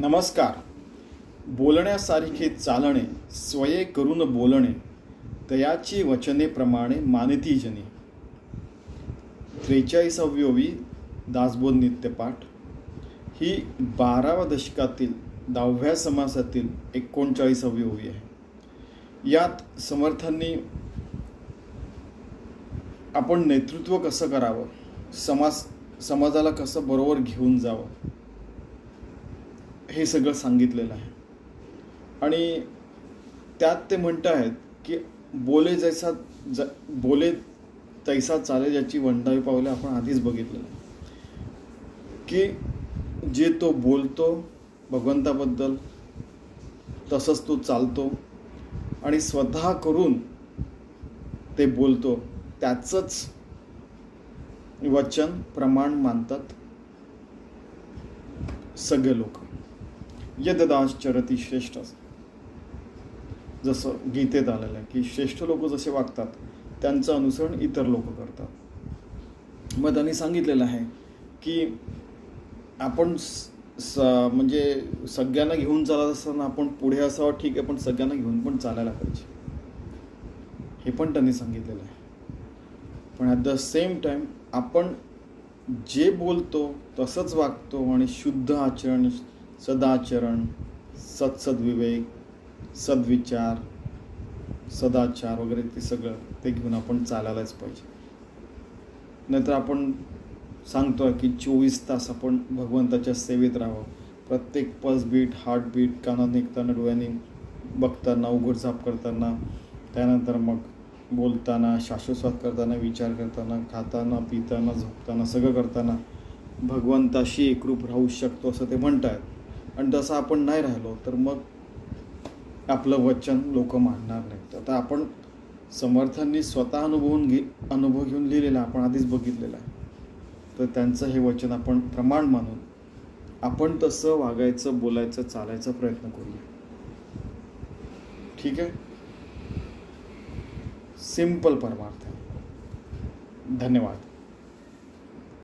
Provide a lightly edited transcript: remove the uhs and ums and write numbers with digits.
नमस्कार. बोलण्यासारखे चालणे, स्वये करून बोलणे, तयाची वचने प्रमाणे मानिती जनी. 43वी दासबोध नित्यपाठ ही 12व्या दशकातील 10व्या समासातील 39वी ओवी आहे. यात समर्थांनी आपण नेतृत्व कसं करावं, समाजाला कसं बरोबर घेऊन जावं हे सगळं सांगितलेलं आहे. आणि त्यात ते म्हणत आहेत की बोले तैसा चाले ज्याची वंडावी पावले आपण आधीच बघितलेलं आहे. की जे तो बोलतो भगवंताबद्दल तसंच तो चालतो आणि स्वतः करून ते बोलतो, त्याचंच वचन प्रमाण मानतात सगळे लोक. यददाश्चरती श्रेष्ठ, जसं गीतेत आलेलं आहे की श्रेष्ठ लोक जसे वागतात त्यांचं अनुसरण इतर लोक करतात. मग त्यांनी सांगितलेलं आहे की आपण म्हणजे सगळ्यांना घेऊन चालत असताना आपण पुढे असावं, ठीक आहे, पण सगळ्यांना घेऊन पण चालायला पाहिजे, हे पण त्यांनी सांगितलेलं आहे. पण ॲट द सेम टाईम आपण जे बोलतो तसंच वागतो आणि शुद्ध आचरण, सदाचरण, सद्विवेक, सद्विचार, सदाचार वगैरे ते सगळं ते घेऊन आपण चालायलाच पाहिजे. नाहीतर आपण सांगतो की 24 तास आपण भगवंताच्या सेवेत राहावं. प्रत्येक पल्सबीट, हार्टबीट कानात निघताना, डोळ्यांनी बघताना, उघडझाप करताना, त्यानंतर मग बोलताना, श्वासोच्छ्वास करताना, विचार करताना, खाताना, पिताना, झोपताना, सगळं करताना भगवंताशी एकरूप राहू शकतो असं ते म्हणत आहेत. आणि तसं आपण नाही राहिलो तर मग आपलं वचन लोक मानणार नाहीत. आता आपण समर्थांनी स्वतः अनुभव घेऊन लिहिलेलं आपण आधीच बघितलेलं आहे. तर त्यांचं हे वचन आपण प्रमाण मानून आपण तसं वागायचं, बोलायचं, चालायचा प्रयत्न करूया. ठीक आहे. सिंपल परमार्थ. धन्यवाद.